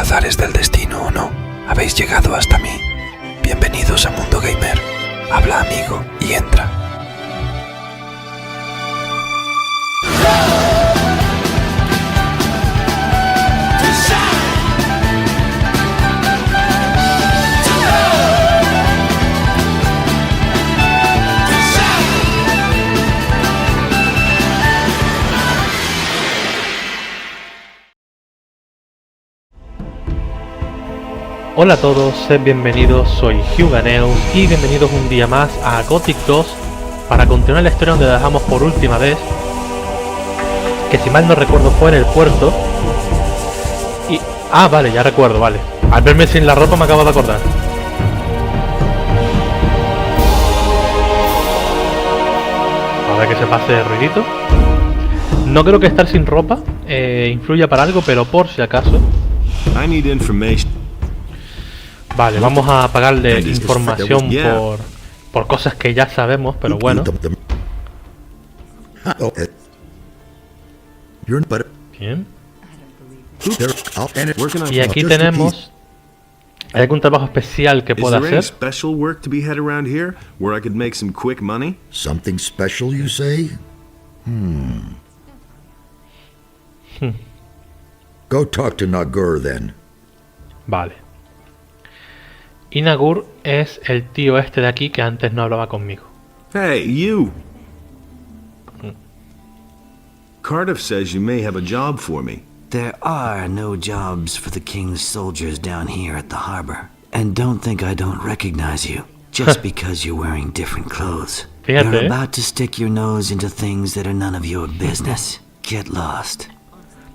azares del destino o no, habéis llegado hasta mí. Bienvenidos a Mundo Gamer. Habla amigo y entra. Hola a todos, sed bienvenidos, soy Huganeus y bienvenidos un día más a Gothic 2 para continuar la historia donde dejamos por última vez, que si mal no recuerdo fue en el puerto. Y... ah, vale, ya recuerdo, vale. Al verme sin la ropa me acabo de acordar. A ver que se pase el ruidito. No creo que estar sin ropa influya para algo, pero por si acaso. Vale, vamos a pagarle información por cosas que ya sabemos, pero bueno. Bien. Y aquí tenemos... ¿hay algún trabajo especial que pueda hacer? Something special, you say? Go talk to Nagur then. Vale. Y Nagur es el tío este de aquí que antes no hablaba conmigo. Hey, you! Cardiff says you may have a job for me. There are no jobs for the king's soldiers down here at the harbor. And don't think I don't recognize you, just because you're wearing different clothes. Fíjate, You're about to stick your nose into things that are none of your business. Get lost.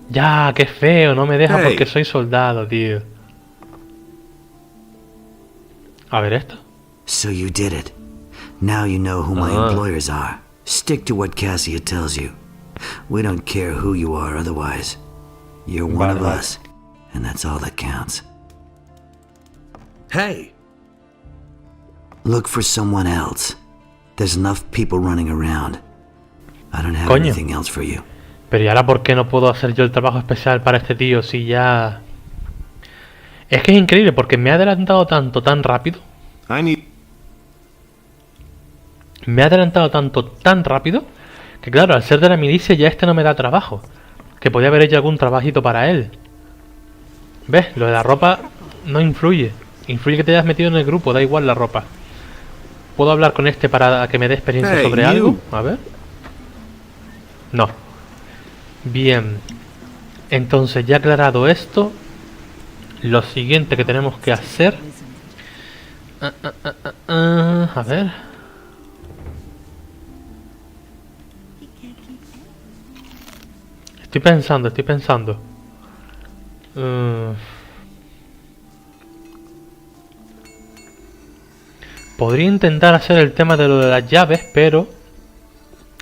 Ya, qué feo, no me deja Hey. porque soy soldado, tío. A ver esto. So you did it. Now you know who my employers are. Stick to what Cassia tells you. We don't care who you are otherwise. You're one of us, and that's all that counts. Hey! Look for someone else. There's enough people running around. I don't have Coño. anything else for you. Pero ¿y ahora por qué no puedo hacer yo el trabajo especial para este tío si ya...? Es que es increíble porque me ha adelantado tanto, tan rápido. Me ha adelantado tanto, tan rápido, que claro, al ser de la milicia ya este no me da trabajo. Que podía haber hecho algún trabajito para él. ¿Ves? Lo de la ropa no influye. Influye que te hayas metido en el grupo, da igual la ropa. ¿Puedo hablar con este para que me dé experiencia sobre algo? A ver. No. Bien. Entonces, ya aclarado esto, lo siguiente que tenemos que hacer... a ver... Estoy pensando. Podría intentar hacer el tema de lo de las llaves, pero...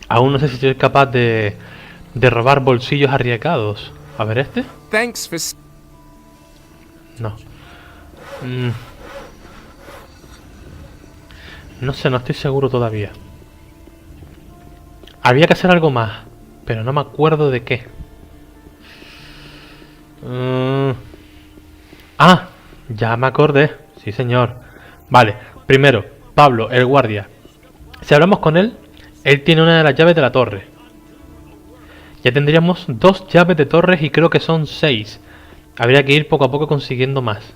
aún no sé si soy capaz de robar bolsillos arriesgados. A ver este. No. No sé, no estoy seguro todavía. Había que hacer algo más, pero no me acuerdo de qué. Ah, ya me acordé. Sí, señor. Vale, primero, Pablo, el guardia. Si hablamos con él, él tiene una de las llaves de la torre. Ya tendríamos 2 llaves de torres y creo que son 6. Habría que ir poco a poco consiguiendo más.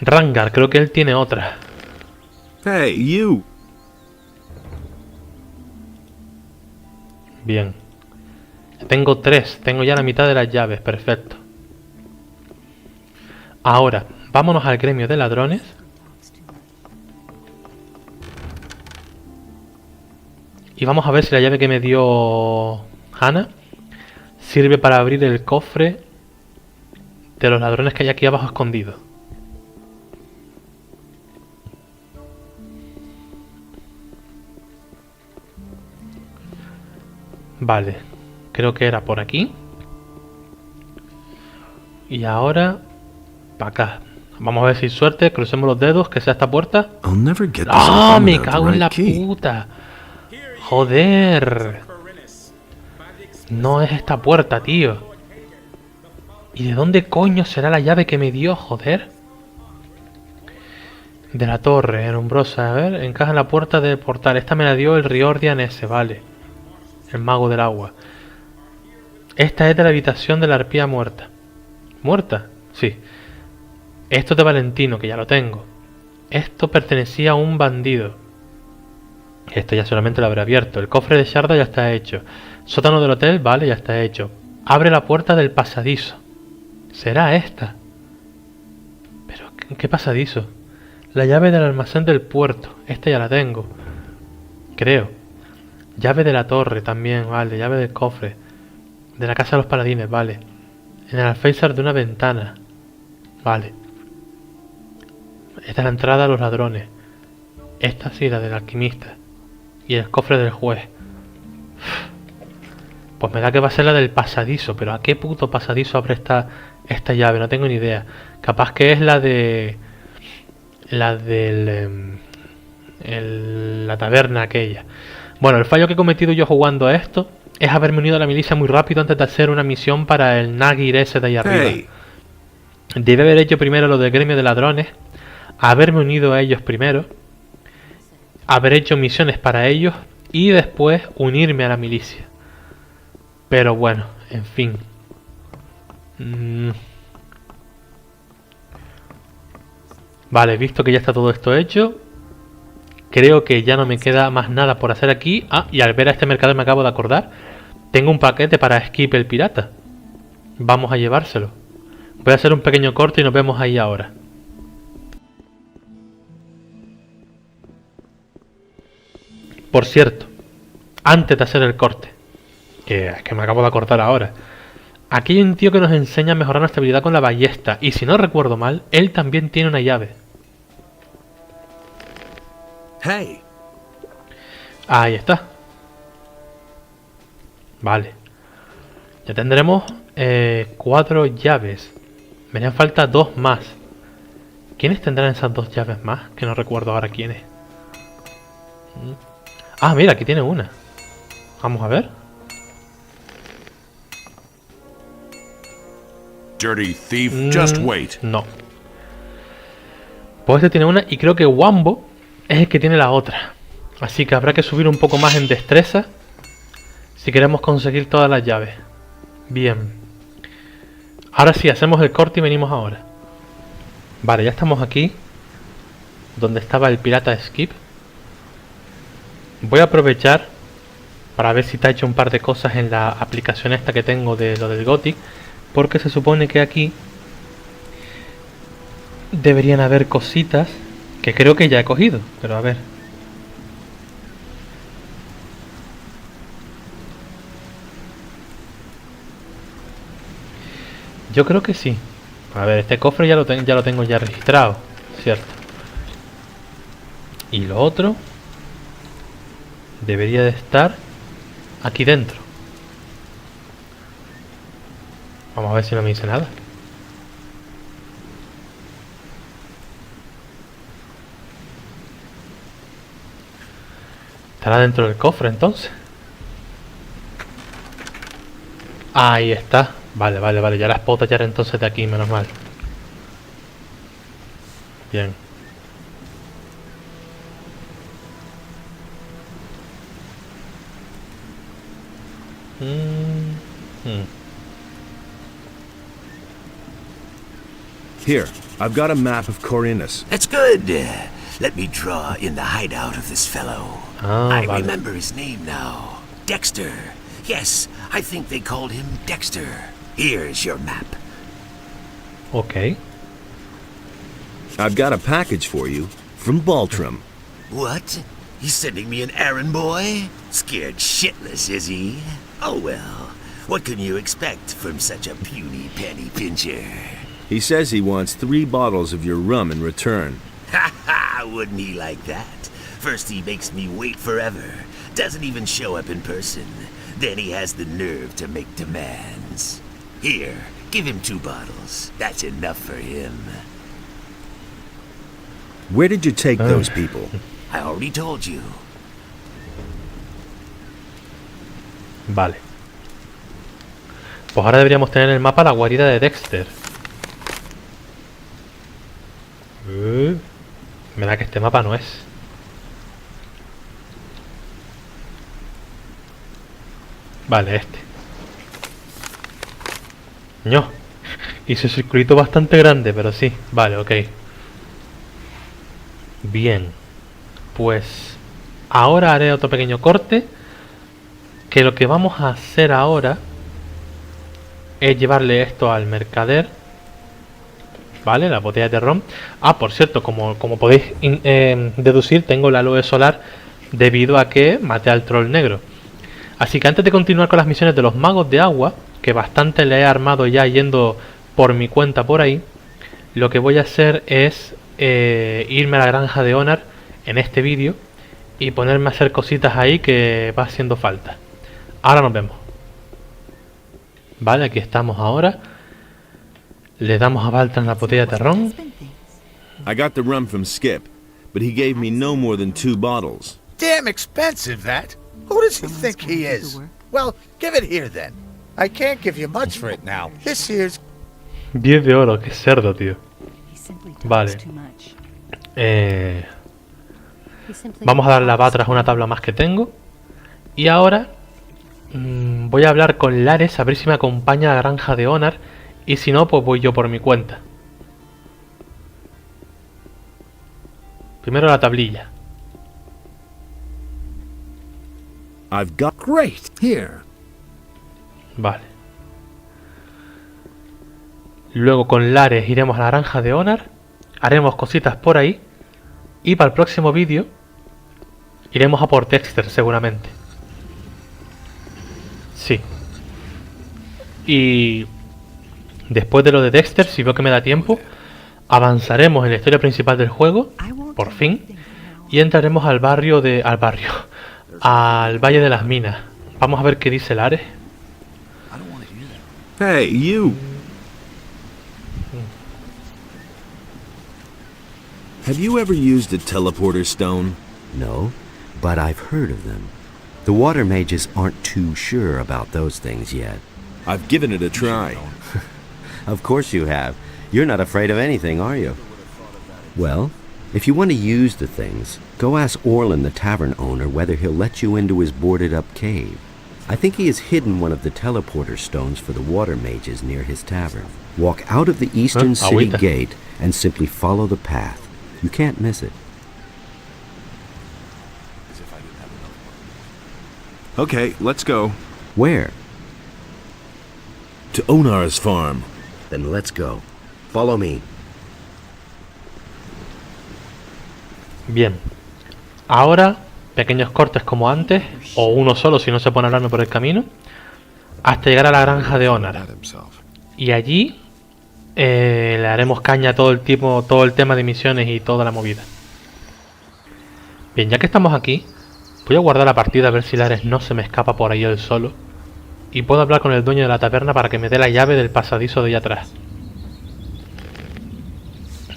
Rangar, creo que él tiene otra. Hey, you! Bien. Tengo 3, tengo ya la mitad de las llaves, perfecto. Ahora, vámonos al gremio de ladrones. Y vamos a ver si la llave que me dio Hannah sirve para abrir el cofre de los ladrones que hay aquí abajo escondidos. Vale, creo que era por aquí. Y ahora, para acá. Vamos a ver si hay suerte, crucemos los dedos, que sea esta puerta. ¡Ah! ¡Me cago en la puta! ¡Joder! No es esta puerta, tío. ¿Y de dónde coño será la llave que me dio, joder? De la torre, enumbrosa. A ver, encaja en la puerta del portal. Esta me la dio el Riordian ese, vale. El mago del agua. Esta es de la habitación de la arpía muerta. ¿Muerta? Sí. Esto es de Valentino, que ya lo tengo. Esto pertenecía a un bandido. Esto ya solamente lo habré abierto. El cofre de Sharda ya está hecho. Sótano del hotel, vale, ya está hecho. Abre la puerta del pasadizo. ¿Será esta? ¿Pero qué pasadizo? La llave del almacén del puerto. Esta ya la tengo. Creo. Llave de la torre también, vale. Llave del cofre. De la casa de los paladines, vale. En el alféizar de una ventana. Vale. Esta es la entrada a los ladrones. Esta sí, la del alquimista. Y el cofre del juez. Pues me da que va a ser la del pasadizo. Pero ¿a qué puto pasadizo abre esta llave? No tengo ni idea. Capaz que es la de... La del... la taberna aquella. Bueno, el fallo que he cometido yo jugando a esto es haberme unido a la milicia muy rápido antes de hacer una misión para el Nagir ese de ahí arriba. Hey. Debe haber hecho primero lo del gremio de ladrones, haberme unido a ellos primero, haber hecho misiones para ellos y después unirme a la milicia. Pero bueno, en fin. Vale, visto que ya está todo esto hecho, creo que ya no me queda más nada por hacer aquí. Ah, y al ver a este mercader me acabo de acordar. Tengo un paquete para Skip el pirata. Vamos a llevárselo. Voy a hacer un pequeño corte y nos vemos ahí ahora. Por cierto, antes de hacer el corte, que me acabo de acordar ahora, aquí hay un tío que nos enseña a mejorar nuestra habilidad con la ballesta. Y si no recuerdo mal, él también tiene una llave. Hey. Ahí está. Vale. Ya tendremos 4 llaves. Me harían falta 2 más. ¿Quiénes tendrán esas 2 llaves más? Que no recuerdo ahora quiénes. Ah, mira, aquí tiene una. Vamos a ver. Dirty thief, just wait. No. Pues este tiene una y creo que Wambo es el que tiene la otra. Así que habrá que subir un poco más en destreza si queremos conseguir todas las llaves. Bien. Ahora sí, hacemos el corte y venimos ahora. Vale, ya estamos aquí donde estaba el pirata Skip. Voy a aprovechar para ver si te ha hecho un par de cosas en la aplicación esta que tengo de lo del Gothic, porque se supone que aquí deberían haber cositas que creo que ya he cogido, pero a ver. Yo creo que sí. A ver, este cofre ya lo tengo ya registrado, ¿cierto? Y lo otro debería de estar aquí dentro. Vamos a ver si no me dice nada. ¿Estará dentro del cofre entonces? Ahí está. Vale, vale, vale. Ya las puedo tallar entonces de aquí, menos mal. Bien. Here, I've got a map of Corinus. That's good. Let me draw in the hideout of this fellow. I vale. remember his name now. Dexter. Yes, I think they called him Dexter. Here's your map. Ok. I've got a package for you from Baltram. What? He's sending me an errand boy? Scared shitless, is he? Oh well, what can you expect from such a puny penny pincher? He says he wants 3 bottles of your rum in return. Ha ha, wouldn't he like that? First he makes me wait forever, doesn't even show up in person. Then he has the nerve to make demands. Here, give him 2 bottles. That's enough for him. Where did you take those people? I already told you. Vale. Pues ahora deberíamos tener en el mapa la guarida de Dexter. Me da que este mapa no es. Vale, este. No. Hice un circuito bastante grande, pero sí. Vale, ok. Bien. Pues ahora haré otro pequeño corte. Que lo que vamos a hacer ahora es llevarle esto al mercader. Vale, la botella de ron. Ah, por cierto, como podéis deducir, tengo la aloe solar debido a que maté al troll negro. Así que antes de continuar con las misiones de los magos de agua, que bastante le he armado ya yendo por mi cuenta por ahí, lo que voy a hacer es irme a la granja de Onar en este vídeo y ponerme a hacer cositas ahí que va haciendo falta. Ahora nos vemos. Vale, aquí estamos ahora. Le damos a Baltan la botella de ron. I got the rum from Skip, but he gave me no more than 2 bottles. Damn expensive, that. Who does he think he is? Well, give it here then. I can't give you much for it now. This here's 10 de oro, qué cerdo, tío. Vale. Vamos a darle a Batras una tabla más que tengo. Y ahora voy a hablar con Lares a ver si me acompaña a la granja de Onar. Y si no, pues voy yo por mi cuenta. Primero la tablilla. I've got great. Here. Vale. Luego con Lares iremos a la granja de Onar. Haremos cositas por ahí. Y para el próximo vídeo iremos a por Dexter seguramente. Sí. Y después de lo de Dexter, si veo que me da tiempo, avanzaremos en la historia principal del juego, por fin, y entraremos al valle de las minas. Vamos a ver qué dice Lares. Hey, you! Have you ever used a teleporter stone? No, but I've heard of them. The water mages aren't too sure about those things yet. I've given it a try. Of course you have. You're not afraid of anything, are you? Well, if you want to use the things, go ask Orlin, the tavern owner, whether he'll let you into his boarded-up cave. I think he has hidden one of the teleporter stones for the water mages near his tavern. Walk out of the eastern city gate and simply follow the path. You can't miss it. Okay, let's go. Where? To Onar's farm. Then let's go. Follow me. Bien. Ahora, pequeños cortes como antes, o uno solo si no se pone a hablarme por el camino, hasta llegar a la granja de Onar. Y allí le haremos caña a todo el tema de misiones y toda la movida. Bien, ya que estamos aquí, voy a guardar la partida a ver si Lares no se me escapa por ahí él solo. Y puedo hablar con el dueño de la taberna para que me dé la llave del pasadizo de allá atrás.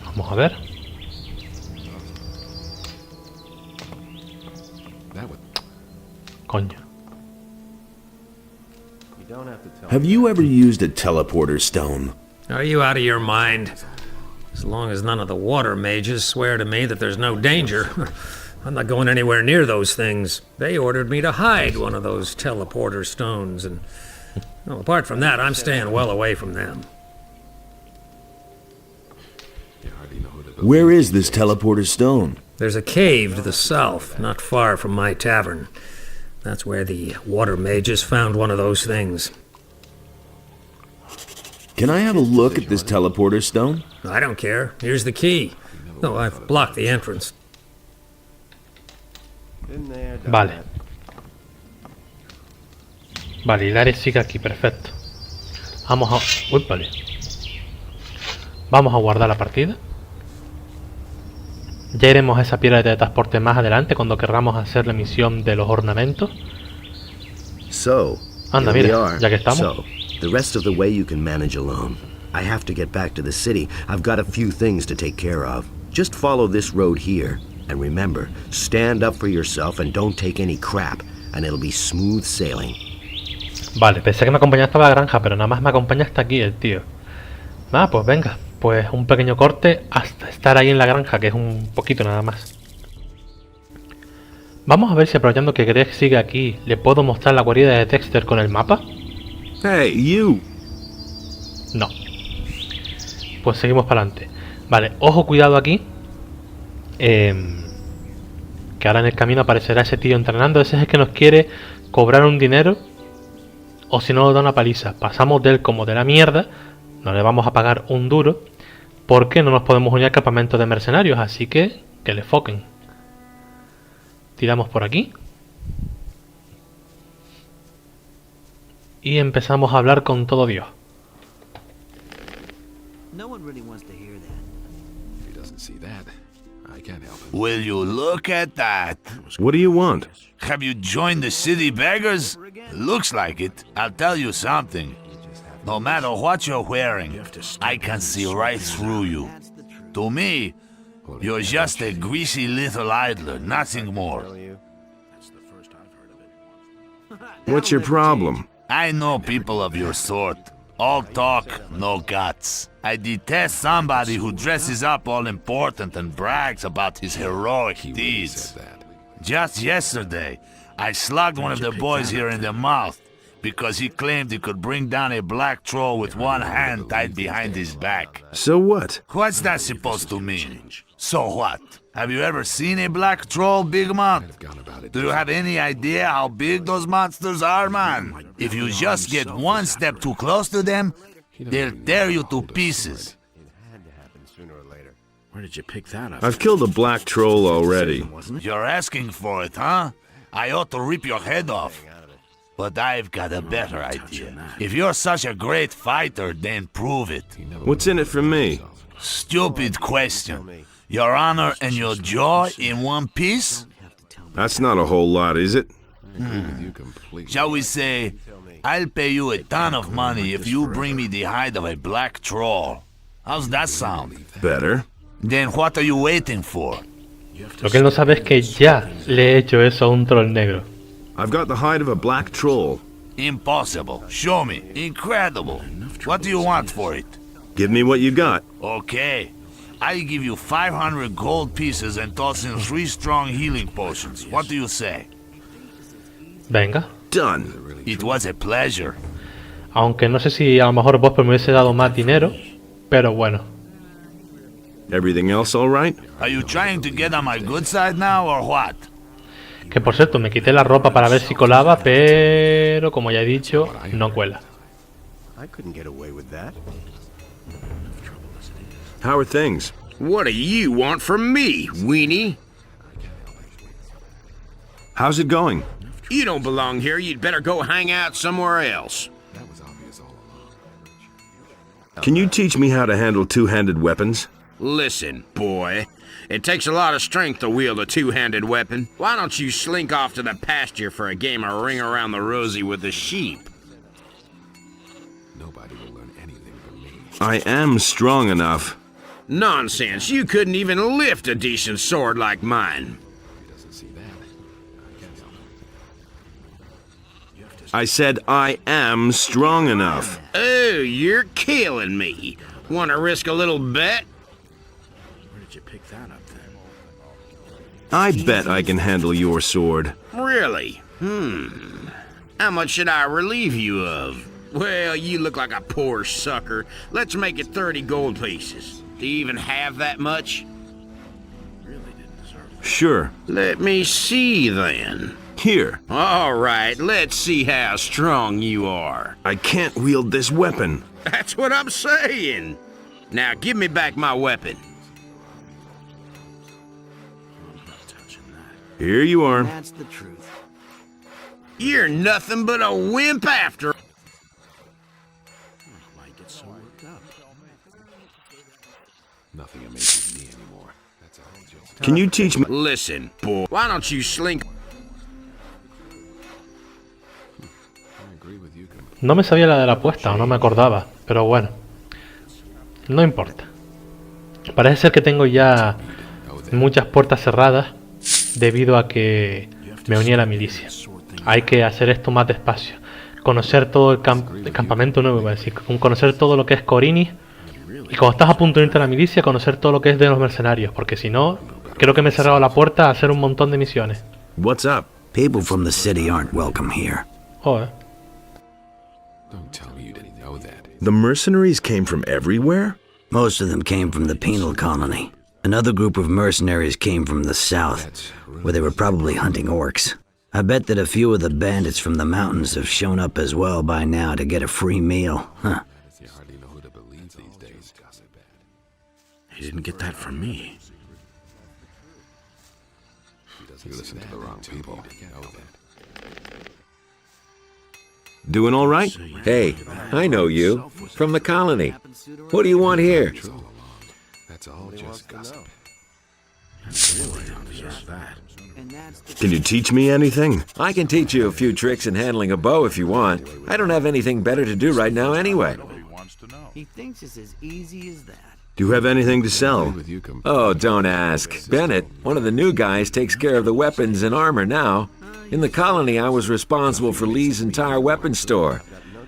Vamos a ver. Coño. Have you ever used a teleporter stone? Are you out of your mind? As long as none of the water mages swear to me that there's no danger, I'm not going anywhere near those things. They ordered me to hide one of those teleporter stones, and well, apart from that, I'm staying well away from them. Where is this teleporter stone? There's a cave to the south, not far from my tavern. That's where the water mages found one of those things. Can I have a look at this teleporter stone? I don't care. Here's the key. No, I've blocked the entrance. Vale. Vale, y Lares sigue aquí, perfecto. Vamos a... Uy, vale. Vamos a guardar la partida. Ya iremos a esa piedra de transporte más adelante cuando querramos hacer la misión de los ornamentos. So, Anda, here we mira, are. ya que estamos. So, the rest of the way you can manage alone. I have to get back to the city. I've got a few things to take care of. Just follow this road here. And remember, stand up for yourself and don't take any crap. And it'll be smooth sailing. Vale, pensé que me acompañaba hasta la granja, pero nada más me acompaña hasta aquí el tío. Ah, pues venga, pues un pequeño corte hasta estar ahí en la granja, que es un poquito nada más. Vamos a ver si aprovechando que Greg sigue aquí, le puedo mostrar la guarida de Dexter con el mapa. Hey, you! No. Pues seguimos para adelante. Vale, ojo, cuidado aquí. Que ahora en el camino aparecerá ese tío entrenando. Ese es el que nos quiere cobrar un dinero. O si no, nos da una paliza. Pasamos de él como de la mierda. No le vamos a pagar un duro. Porque no nos podemos unir al campamento de mercenarios. Así que le foquen. Tiramos por aquí. Y empezamos a hablar con todo Dios. No one really wants to hear that. If he doesn't see that, I can't help him. Will you look at that? What do you want? Have you joined the city beggars? Looks like it. I'll tell you something. No matter what you're wearing, I can see right through you. To me, you're just a greasy little idler, nothing more. What's your problem? I know people of your sort. All talk, no guts. I detest somebody who dresses up all important and brags about his heroic deeds. Just yesterday, I slugged one of the boys here in the mouth because he claimed he could bring down a black troll with one hand tied behind his back. So what? What's that supposed to mean? So what? Have you ever seen a black troll, Big Mouth? Do you have any idea how big those monsters are, man? If you just get one step too close to them, they'll tear you to pieces. Where did you pick that up? I've killed a black troll already. You're asking for it, huh? I ought to rip your head off. But I've got a better idea. If you're such a great fighter, then prove it. What's in it for me? Stupid question. Your honor and your joy in one piece? That's not a whole lot, is it? Shall we say, I'll pay you a ton of money if you bring me the hide of a black troll. How's that sound? Better. Then what are you waiting for? Lo que él no sabe es que ya le he hecho eso a un troll negro. I've got the hide of a black troll. Impossible. Show me. Incredible. What do you want for it? Give me what you got. Okay. I give you 500 gold pieces and toss in 3 strong healing potions. What do you say? Venga. Done. It was a pleasure. Aunque no sé si a lo mejor vos me hubiese dado más dinero. Pero bueno. Everything else all right? Are you trying to get on my good side now or what? Que por cierto, me quité la ropa para ver si colaba, pero como ya he dicho, no cuela. How are things? What do you want from me, weenie? How's it going? You don't belong here. You'd better go hang out somewhere else. Can you teach me how to handle two-handed weapons? Listen, boy. It takes a lot of strength to wield a two-handed weapon. Why don't you slink off to the pasture for a game of ring around the rosy with the sheep? Nobody will learn anything from me. I am strong enough. Nonsense. You couldn't even lift a decent sword like mine. I said I am strong enough. Oh, you're killing me. Want to risk a little bet? Where did you pick that up, then? I bet I can handle your sword. Really? How much should I relieve you of? Well, you look like a poor sucker. Let's make it 30 gold pieces. Do you even have that much? Really didn't deserve it. Sure. Let me see, then. Here. All right, let's see how strong you are. I can't wield this weapon. That's what I'm saying. Now give me back my weapon. Here you are. That's the truth. You're nothing but a wimp after. Why get so worked up? Nothing amazes me anymore. That's all just... Can you teach me? Listen, boy, why don't you slink? No me sabía la de la apuesta o no me acordaba, pero bueno, no importa. Parece ser que tengo ya muchas puertas cerradas debido a que me uní a la milicia. Hay que hacer esto más despacio. conocer todo el campamento nuevo, iba a decir, conocer todo lo que es Corinis. Y cuando estás a punto de irte a la milicia, conocer todo lo que es de los mercenarios, porque si no, creo que me he cerrado la puerta a hacer un montón de misiones. What's up? People from the city aren't welcome here. Joder. The mercenaries came from everywhere? Most of them came from the penal colony. Another group of mercenaries came from the south, where they were probably hunting orcs. I bet that a few of the bandits from the mountains have shown up as well by now to get a free meal. Huh. He didn't get that from me. You listen to the wrong people. Doing all right? Hey, I know you. From the colony. What do you want here? That's all just gossip. Can you teach me anything? I can teach you a few tricks in handling a bow if you want. I don't have anything better to do right now anyway. He thinks it's as easy as that. Do you have anything to sell? Oh, don't ask. Bennett, one of the new guys, takes care of the weapons and armor now. In the colony, I was responsible for Lee's entire weapons store.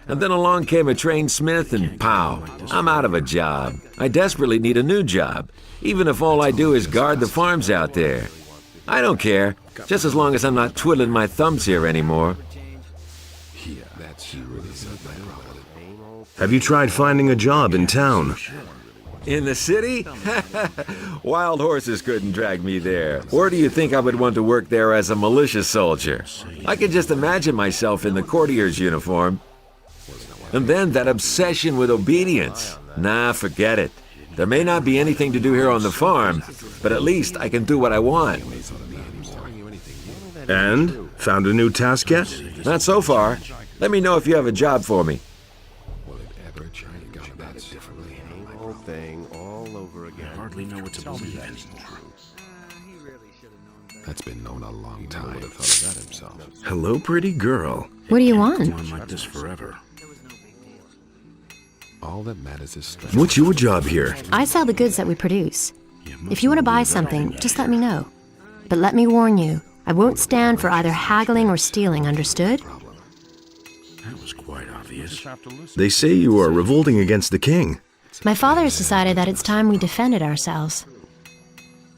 And then along came a trained smith and pow, I'm out of a job. I desperately need a new job, even if all I do is guard the farms out there. I don't care, just as long as I'm not twiddling my thumbs here anymore. Have you tried finding a job in town? In the city? Wild horses couldn't drag me there. Or do you think I would want to work there as a militia soldier? I can just imagine myself in the courtier's uniform. And then that obsession with obedience. Nah, forget it. There may not be anything to do here on the farm, but at least I can do what I want. And? Found a new task yet? Not so far. Let me know if you have a job for me. Hardly know what to believe anymore. That's been known a long time. Would have thought of that himself. Hello, pretty girl. What do you want? Going like this forever. All that matters is strength. What's your job here? I sell the goods that we produce. If you want to buy something, just let me know. But let me warn you, I won't stand for either haggling or stealing, understood? That was quite obvious. They say you are revolting against the king. My father has decided that it's time we defended ourselves.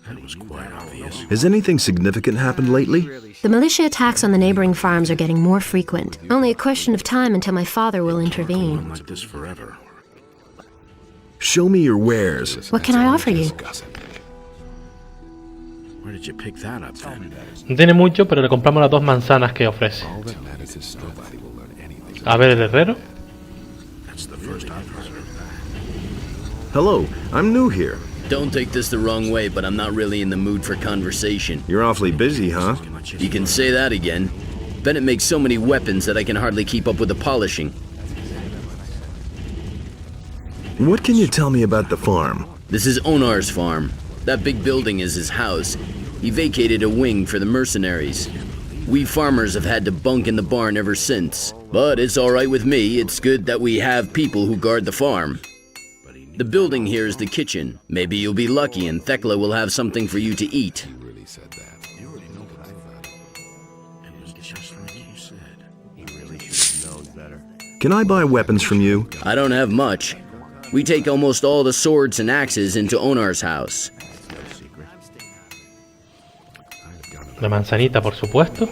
That was quite obvious. Has anything significant happened lately? The militia attacks on the neighboring farms are getting more frequent. Only a question of time until my father will intervene. Going like this forever. Show me your wares. What can I offer you? Where did you pick that up then? No tiene mucho, pero le compramos las 2 manzanas que ofrece. A ver, el herrero. That's the first I've heard of that. Hello, I'm new here. Don't take this the wrong way, but I'm not really in the mood for conversation. You're awfully busy, huh? You can say that again. Bennett makes so many weapons that I can hardly keep up with the polishing. What can you tell me about the farm? This is Onar's farm. That big building is his house. He vacated a wing for the mercenaries. We farmers have had to bunk in the barn ever since. But it's all right with me. It's good that we have people who guard the farm. The building here is the kitchen. Maybe you'll be lucky and Thekla will have something for you to eat. Can I buy weapons from you? I don't have much. We take almost all the swords and axes into Onar's house. La manzanita, por supuesto.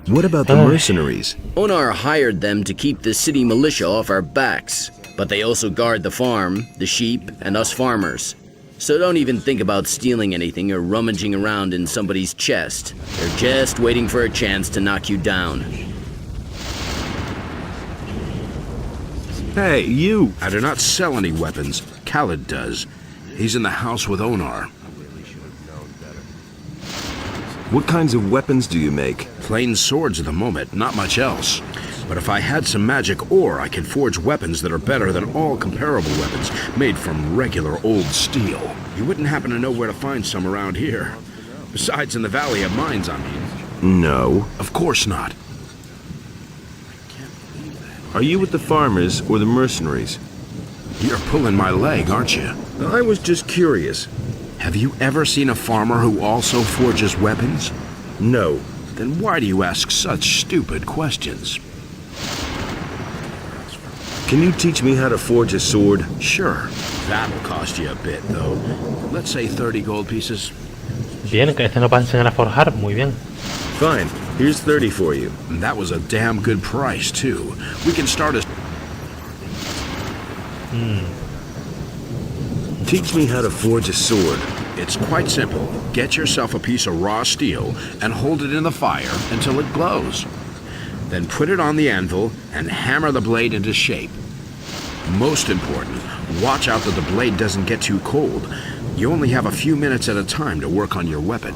What about the mercenaries? Onar hired them to keep the city militia off our backs. But they also guard the farm, the sheep, and us farmers. So don't even think about stealing anything or rummaging around in somebody's chest. They're just waiting for a chance to knock you down. Hey, you! I do not sell any weapons. Khaled does. He's in the house with Onar. What kinds of weapons do you make? Plain swords at the moment, not much else. But if I had some magic ore, I could forge weapons that are better than all comparable weapons made from regular old steel. You wouldn't happen to know where to find some around here. Besides, in the Valley of Mines, I mean. No. Of course not. Are you with the farmers or the mercenaries? You're pulling my leg, aren't you? I was just curious. Have you ever seen a farmer who also forges weapons? No. then why do you ask such stupid questions? Can you teach me how to forge a sword? Sure. That'll cost you a bit, though. Let's say 30 gold pieces. Bien, que este nos va a enseñar a forjar. Muy bien. Fine. Here's 30 for you. That was a damn good price, too. We can start a... Teach me how to forge a sword. It's quite simple. Get yourself a piece of raw steel and hold it in the fire until it glows. Then put it on the anvil and hammer the blade into shape. Most important, watch out that the blade doesn't get too cold. You only have a few minutes at a time to work on your weapon.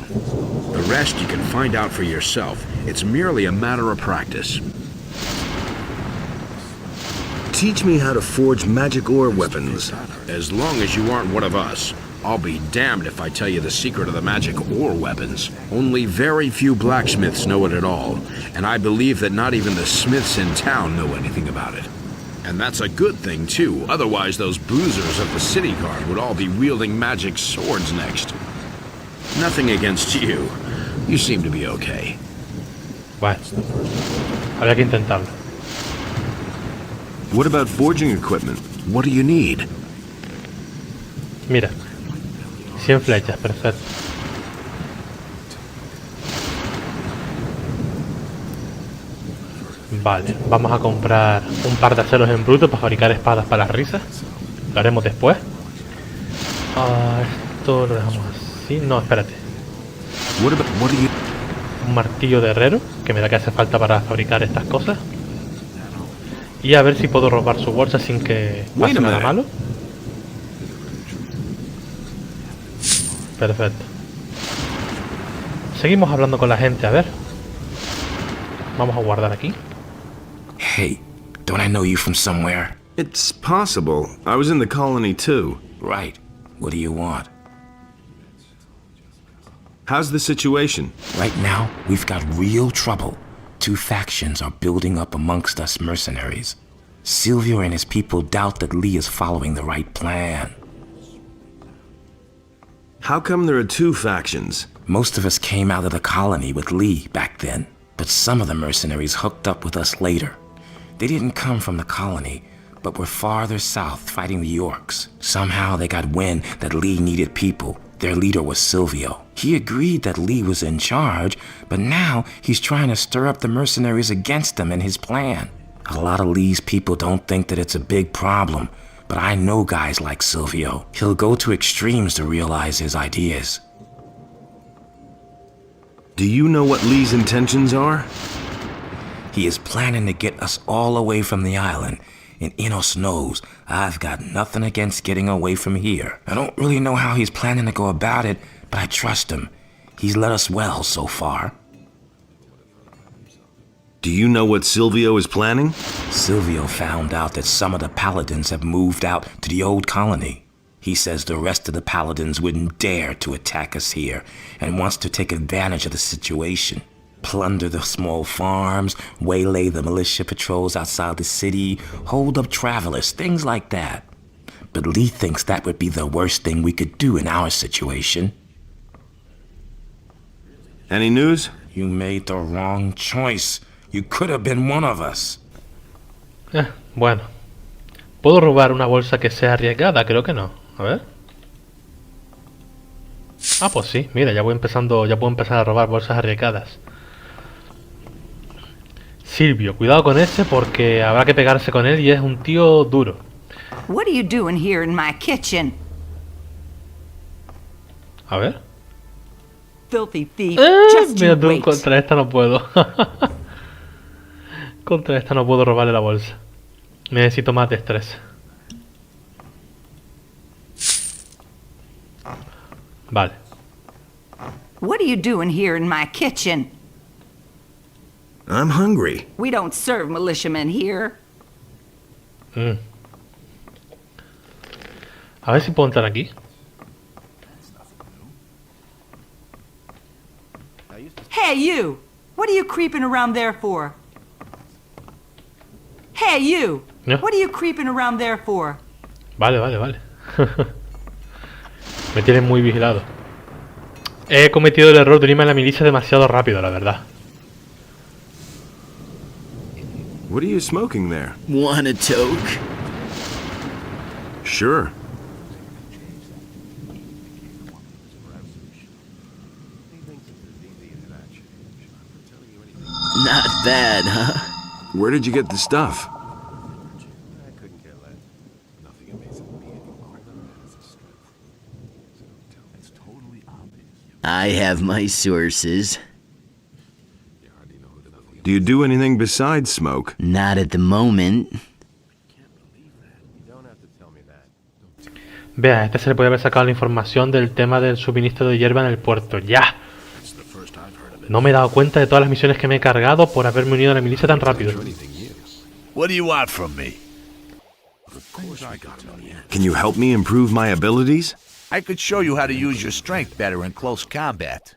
The rest you can find out for yourself. It's merely a matter of practice. Teach me how to forge magic ore weapons. As long as you aren't one of us, I'll be damned if I tell you the secret of the magic ore weapons. Only very few blacksmiths know it at all, and I believe that not even the smiths in town know anything about it. And that's a good thing, too. Otherwise, those boozers of the city guard would all be wielding magic swords next. Nothing against you. You seem to be okay. Bueno, habría que intentarlo. What about forging equipment? What do you need? Mira, 100 flechas, perfecto. Vale, vamos a comprar un par de aceros en bruto para fabricar espadas para las risas. Lo haremos después. Esto lo dejamos así. No, espérate. Un martillo de herrero, que me da que hace falta para fabricar estas cosas. Y a ver si puedo robar su bolsa sin que pase nada malo. Perfecto. Seguimos hablando con la gente, a ver. Vamos a guardar aquí. Hey, don't I know you from somewhere? It's possible. I was in the colony too. Right. What do you want? How's the situation? Right now, we've got real trouble. 2 factions are building up amongst us mercenaries. Silvio and his people doubt that Lee is following the right plan. How come there are 2 factions? Most of us came out of the colony with Lee back then, but some of the mercenaries hooked up with us later. They didn't come from the colony, but were farther south fighting the Yorks. Somehow they got wind that Lee needed people. Their leader was Silvio. He agreed that Lee was in charge, but now he's trying to stir up the mercenaries against him and his plan. A lot of Lee's people don't think that it's a big problem, but I know guys like Silvio. He'll go to extremes to realize his ideas. Do you know what Lee's intentions are? He is planning to get us all away from the island. And Enos knows I've got nothing against getting away from here. I don't really know how he's planning to go about it, but I trust him. He's led us well so far. Do you know what Silvio is planning? Silvio found out that some of the paladins have moved out to the old colony. He says the rest of the paladins wouldn't dare to attack us here and wants to take advantage of the situation. Plunder the small farms, waylay the militia patrols outside the city, hold up travelers, things like that. But Lee thinks that would be the worst thing we could do in our situation. Any news? You made the wrong choice. You could have been one of us. Bueno. ¿Puedo robar una bolsa que sea arriesgada? Creo que no. A ver. Pues sí, mira, ya puedo empezar a robar bolsas arriesgadas. Silvio, cuidado con ese porque habrá que pegarse con él y es un tío duro. What are you doing here in my kitchen? A ver. Filthy thief. Mira tú, contra esta no puedo. Contra esta no puedo robarle la bolsa. Necesito más destreza. Vale. What are you doing here in my kitchen? I'm hungry. We don't serve militiamen here. A ver si puedo entrar aquí. Hey, you! What are you creeping around there for? Hey, you! Yeah. What are you creeping around there for? Vale. Me tienen muy vigilado. He cometido el error de unirme a la milicia demasiado rápido, la verdad. What are you smoking there? Want a toke? Sure. Not bad, huh? Where did you get the stuff? I have my sources. Do you do anything besides smoke? Not at the moment. Vea, a este se le puede haber sacado la información del tema del suministro de hierba en el puerto. ¡Ya! No me he dado cuenta de todas las misiones que me he cargado por haberme unido a la milicia tan rápido. What do you want from me? Can you help me improve my abilities? I could show you how to use your strength better in close combat.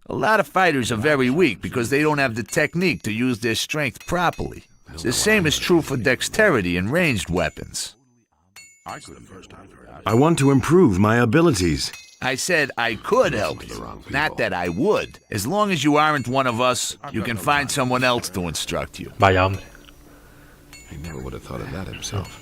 A lot of fighters are very weak because they don't have the technique to use their strength properly. The same is true for dexterity in ranged weapons. I want to improve my abilities. I said I could help you, not that I would. As long as you aren't one of us, you can find someone else to instruct you. Vaya hombre. He never would have thought of that himself.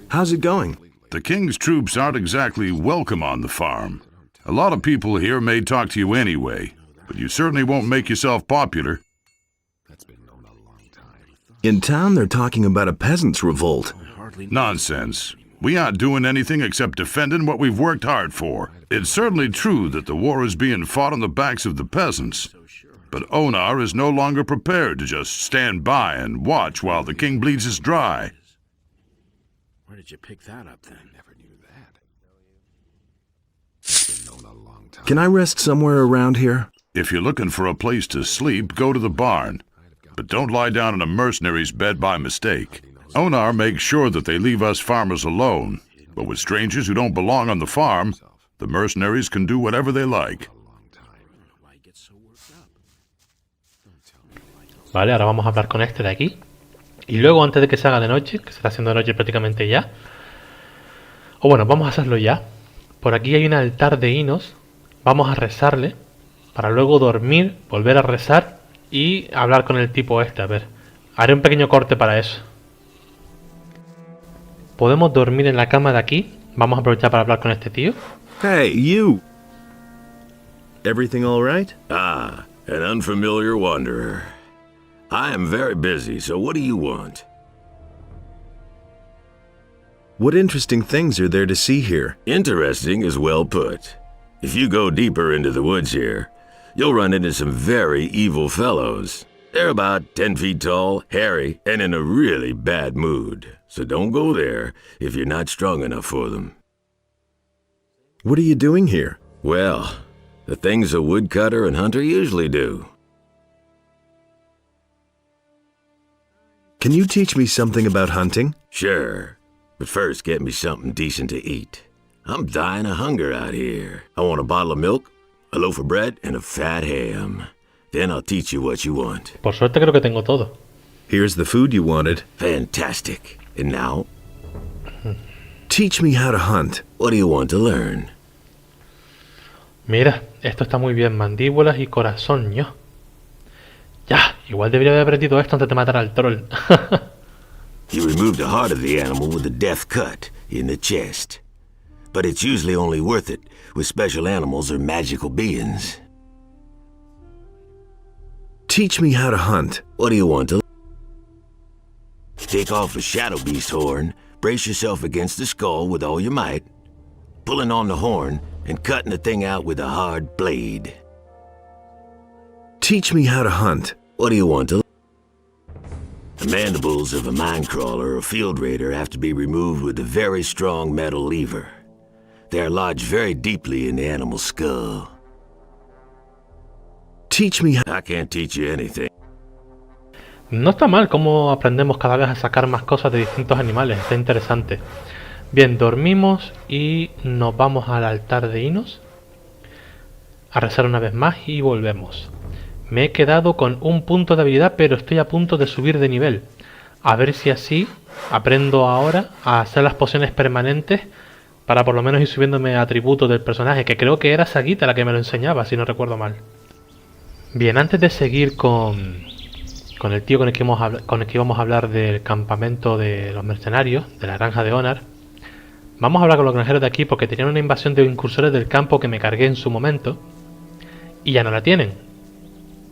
How's it going? The king's troops aren't exactly welcome on the farm. A lot of people here may talk to you anyway, but you certainly won't make yourself popular. In town, they're talking about a peasants' revolt. Nonsense. We aren't doing anything except defending what we've worked hard for. It's certainly true that the war is being fought on the backs of the peasants, but Onar is no longer prepared to just stand by and watch while the king bleeds us dry. Where did you pick that up then? Never knew that. It's been known a long time. Can I rest somewhere around here? If you're looking for a place to sleep, go to the barn. But don't lie down in a mercenary's bed by mistake. Onar makes sure that they leave us farmers alone. But with strangers who don't belong on the farm, the mercenaries can do whatever they like. Vale, ahora vamos a hablar con este de aquí. Y luego, antes de que se haga de noche, que se está haciendo de noche prácticamente ya. O bueno, vamos a hacerlo ya. Por aquí hay un altar de hinos. Vamos a rezarle. Para luego dormir, volver a rezar y hablar con el tipo este. A ver, haré un pequeño corte para eso. Podemos dormir en la cama de aquí. Vamos a aprovechar para hablar con este tío. Hey, you! Everything all right? Ah, an unfamiliar wanderer. I am very busy, so what do you want? What interesting things are there to see here? Interesting is well put. If you go deeper into the woods here, you'll run into some very evil fellows. They're about 10 feet tall, hairy, and in a really bad mood. So don't go there if you're not strong enough for them. What are you doing here? Well, the things a woodcutter and hunter usually do. Can you teach me something about hunting? Sure, but first get me something decent to eat. I'm dying of hunger out here. I want a bottle of milk, a loaf of bread, and a fat ham. Then I'll teach you what you want. Por suerte creo que tengo todo. Here's the food you wanted. Fantastic. And now? Teach me how to hunt. What do you want to learn? Mira, esto está muy bien. Mandíbulas y corazón, ¿no? Ya, igual debería haber aprendido esto antes de matar al troll. You remove the heart of the animal with a death cut in the chest. But it's usually only worth it with special animals or magical beings. Teach me how to hunt. What do you want to learn? Take off a shadow beast horn, brace yourself against the skull with all your might, pulling on the horn and cutting the thing out with a hard blade. Teach me how to hunt. What do you want to learn? The mandibles of a minecrawler or field raider have to be removed with a very strong metal lever. They are lodged very deeply in the animal's skull. Teach me how... I can't teach you anything. No está mal cómo aprendemos cada vez a sacar más cosas de distintos animales. Está interesante. Bien, dormimos y nos vamos al altar de hinos. A rezar una vez más y volvemos. Me he quedado con un punto de habilidad, pero estoy a punto de subir de nivel. A ver si así aprendo ahora a hacer las pociones permanentes para por lo menos ir subiéndome atributos del personaje, que creo que era Sagita la que me lo enseñaba, si no recuerdo mal. Bien, antes de seguir con el tío con el que íbamos a hablar del campamento de los mercenarios, de la granja de Onar, vamos a hablar con los granjeros de aquí porque tenían una invasión de incursores del campo que me cargué en su momento y ya no la tienen.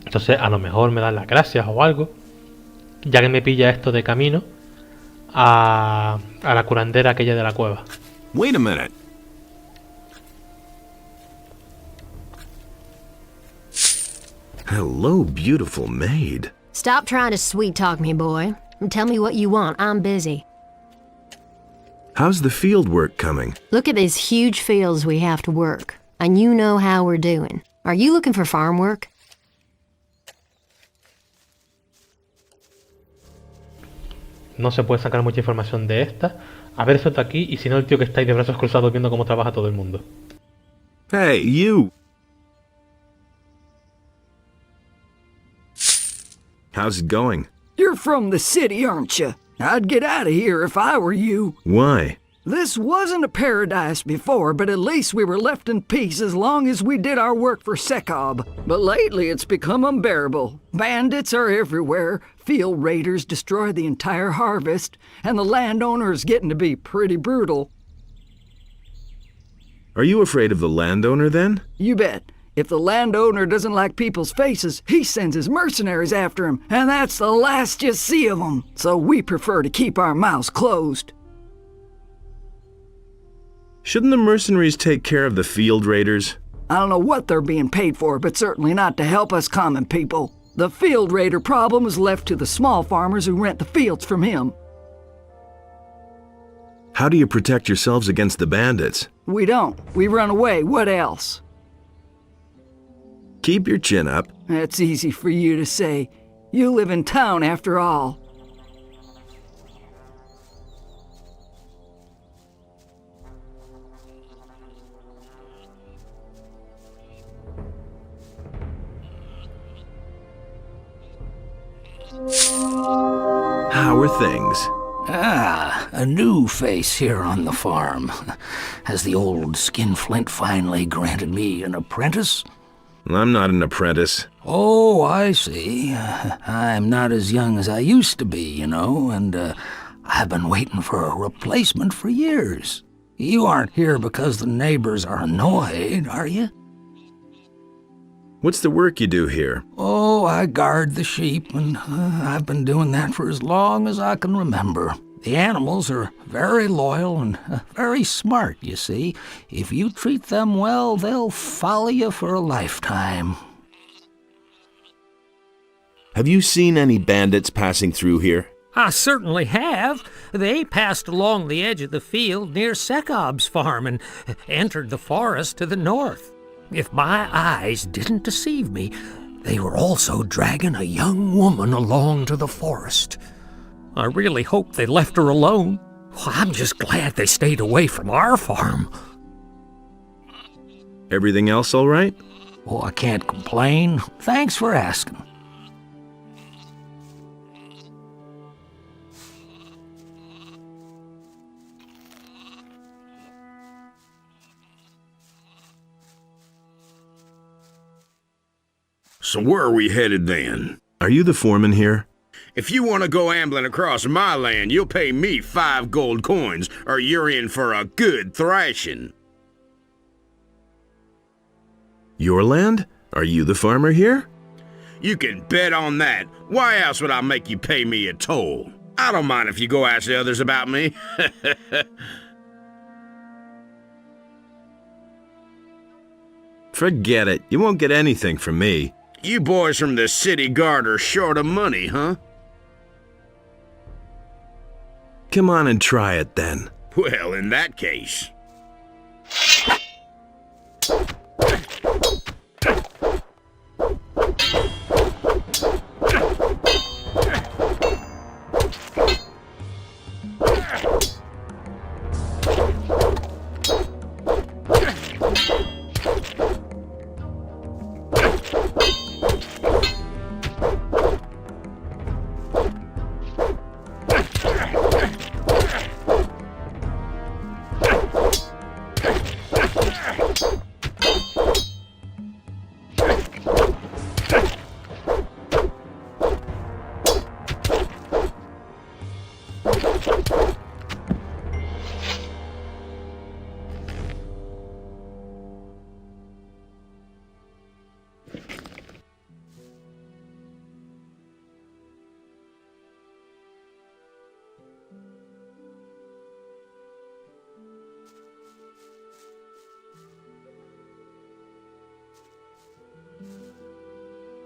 Entonces a lo mejor me dan las gracias o algo, ya que me pilla esto de camino a la curandera aquella de la cueva. Wait a minute. Hello, beautiful maid. Stop trying to sweet-talk me, boy. And tell me what you want. I'm busy. How's the field work coming? Look at these huge fields we have to work. And you know how we're doing. Are you looking for farm work? No se puede sacar mucha información de esta. A ver, suelta aquí, y si no, el tío que está ahí de brazos cruzados viendo cómo trabaja todo el mundo. Hey, you! How's it going? You're from the city, aren't you? I'd get out of here if I were you. Why? This wasn't a paradise before, but at least we were left in peace as long as we did our work for Sekob. But lately it's become unbearable. Bandits are everywhere, field raiders destroy the entire harvest, and the landowner is getting to be pretty brutal. Are you afraid of the landowner then? You bet. If the landowner doesn't like people's faces, he sends his mercenaries after him, and that's the last you see of them. So we prefer to keep our mouths closed. Shouldn't the mercenaries take care of the field raiders? I don't know what they're being paid for, but certainly not to help us common people. The field raider problem is left to the small farmers who rent the fields from him. How do you protect yourselves against the bandits? We don't. We run away. What else? Keep your chin up. That's easy for you to say. You live in town after all. How are things? Ah, a new face here on the farm. Has the old skinflint finally granted me an apprentice? I'm not an apprentice. Oh, I see. I'm not as young as I used to be, you know, and I've been waiting for a replacement for years. You aren't here because the neighbors are annoyed, are you? What's the work you do here? Oh, I guard the sheep, and I've been doing that for as long as I can remember. The animals are very loyal and very smart, you see. If you treat them well, they'll follow you for a lifetime. Have you seen any bandits passing through here? I certainly have. They passed along the edge of the field near Sekob's farm and entered the forest to the north. If my eyes didn't deceive me, they were also dragging a young woman along to the forest. I really hope they left her alone. I'm just glad they stayed away from our farm. Everything else all right? Oh, I can't complain. Thanks for asking. So where are we headed then? Are you the foreman here? If you want to go ambling across my land, you'll pay me 5 gold coins, or you're in for a good thrashing. Your land? Are you the farmer here? You can bet on that. Why else would I make you pay me a toll? I don't mind if you go ask the others about me. Forget it. You won't get anything from me. You boys from the city guard are short of money, huh? Come on and try it then. Well, in that case...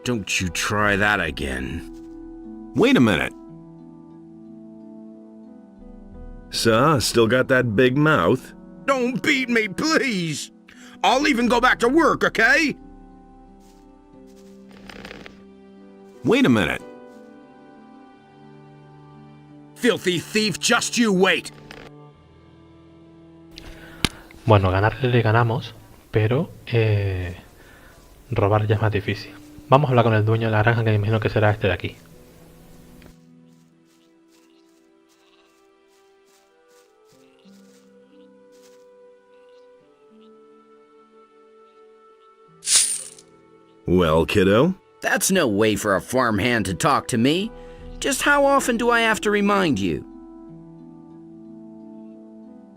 Don't you try that again. Wait a minute. So, still got that big mouth? Don't beat me, please. I'll even go back to work, okay? Wait a minute. Filthy thief, just you wait. Bueno, ganarle le ganamos, pero robar ya es más difícil. Vamos a hablar con el dueño de la granja, que me imagino que será este de aquí. Well, kiddo? That's no way for a farmhand to talk to me. Just how often do I have to remind you?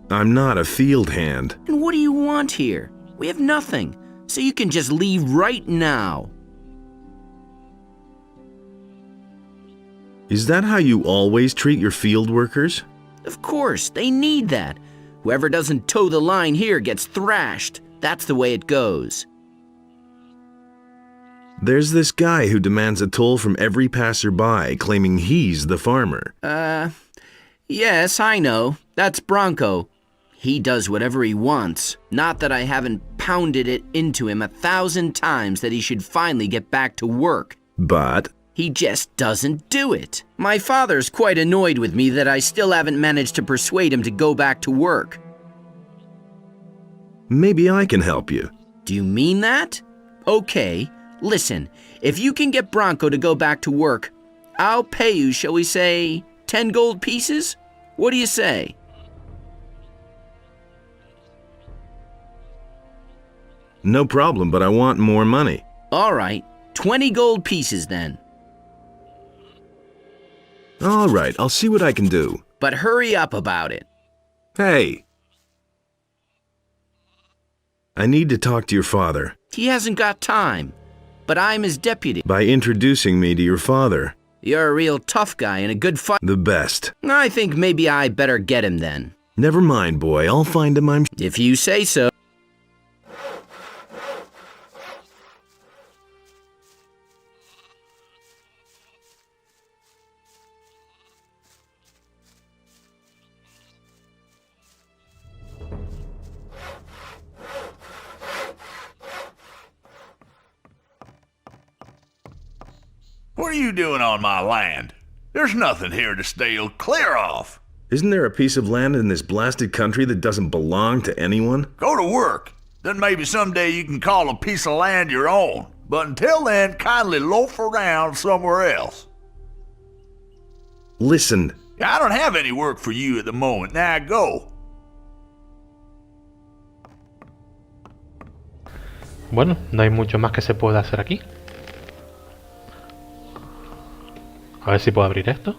I'm not a field hand. And what do you want here? We have nothing, so you can just leave right now. Is that how you always treat your field workers? Of course, they need that. Whoever doesn't toe the line here gets thrashed. That's the way it goes. There's this guy who demands a toll from every passerby, claiming he's the farmer. Yes, I know. That's Bronco. He does whatever he wants. Not that I haven't pounded it into him 1,000 times that he should finally get back to work. But he just doesn't do it. My father's quite annoyed with me that I still haven't managed to persuade him to go back to work. Maybe I can help you. Do you mean that? Okay. Listen, if you can get Bronco to go back to work, I'll pay you, shall we say, 10 gold pieces? What do you say? No problem, but I want more money. All right, 20 gold pieces then. All right, I'll see what I can do. But hurry up about it. Hey! I need to talk to your father. He hasn't got time. But I'm his deputy. By introducing me to your father. You're a real tough guy and a good fight. The best. I think maybe I better get him then. Never mind, boy. I'll find him, If you say so. What are you doing on my land? There's nothing here to steal. Clear off. Isn't there a piece of land in this blasted country that doesn't belong to anyone? Go to work. Then maybe someday you can call a piece of land your own. But until then, kindly loaf around somewhere else. Listen. I don't have any work for you at the moment. Now go. Bueno, no hay mucho más que se pueda hacer aquí. A ver si puedo abrir esto.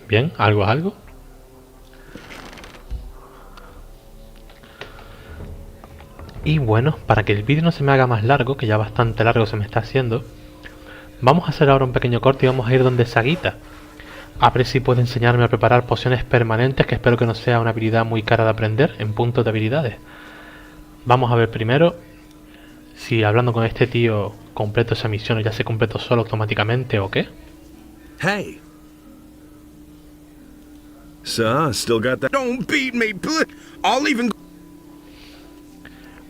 Bien, algo es algo. Y bueno, para que el vídeo no se me haga más largo, que ya bastante largo se me está haciendo, vamos a hacer ahora un pequeño corte y vamos a ir donde Saguita. A ver si puede enseñarme a preparar pociones permanentes, que espero que no sea una habilidad muy cara de aprender en puntos de habilidades. Vamos a ver primero si hablando con este tío completo esa misión o ya se completó solo automáticamente o qué. Hey. So, still got that. Don't beat me, please. I'll even.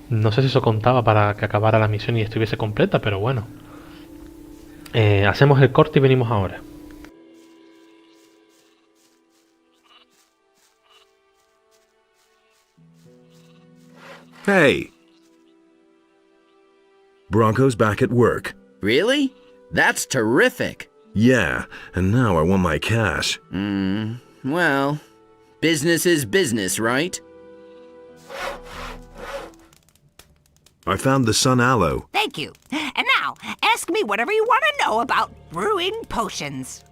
No sé si eso contaba para que acabara la misión y estuviese completa, pero bueno. Hacemos el corte y venimos ahora. Hey. Bronco's back at work. Really? That's terrific. Yeah, and now I want my cash. Well, business is business, right? I found the sun aloe. Thank you. And now, ask me whatever you want to know about brewing potions.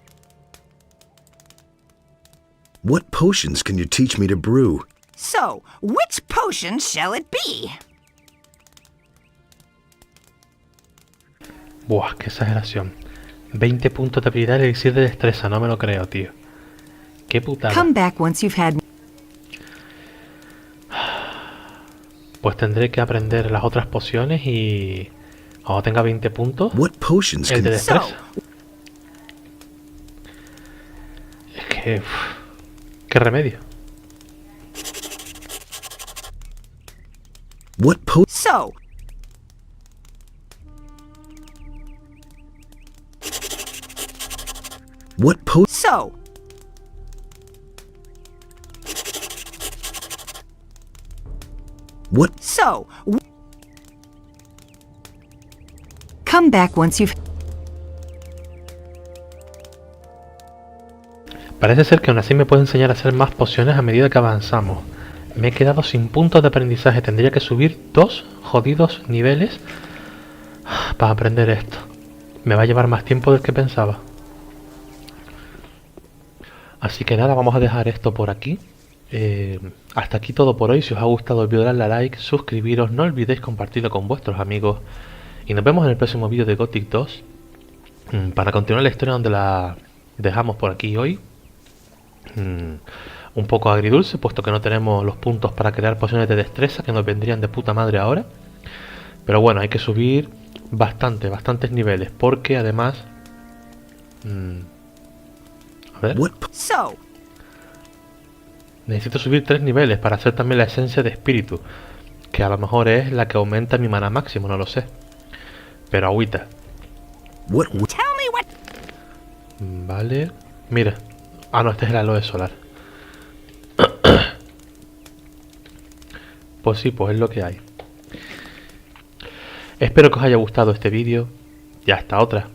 What potions can you teach me to brew? So, which potion shall it be? Buah, qué exageración. 20 puntos de habilidad y elixir de destreza, no me lo creo, tío. Qué putada. Come back once you've had. Pues tendré que aprender las otras pociones y... Cuando tenga 20 puntos, el de destreza. Es que... ¿Qué remedio? So. So. So. Come back once you've. Parece ser que aún así me puede enseñar a hacer más pociones a medida que avanzamos. Me he quedado sin puntos de aprendizaje. Tendría que subir 2 jodidos niveles para aprender esto. Me va a llevar más tiempo del que pensaba. Así que nada, vamos a dejar esto por aquí. Hasta aquí todo por hoy. Si os ha gustado el vídeo, dadle a like, suscribiros, no olvidéis compartirlo con vuestros amigos. Y nos vemos en el próximo vídeo de Gothic 2. Para continuar la historia donde la dejamos por aquí hoy. Un poco agridulce, puesto que no tenemos los puntos para crear pociones de destreza, que nos vendrían de puta madre ahora. Pero bueno, hay que subir bastantes niveles, porque además... a ver... Necesito subir 3 niveles para hacer también la esencia de espíritu, que a lo mejor es la que aumenta mi maná máximo, no lo sé. Pero agüita. Vale. Mira. Ah, no, este es el aloe solar. Pues sí, pues es lo que hay. Espero que os haya gustado este vídeo y hasta otra.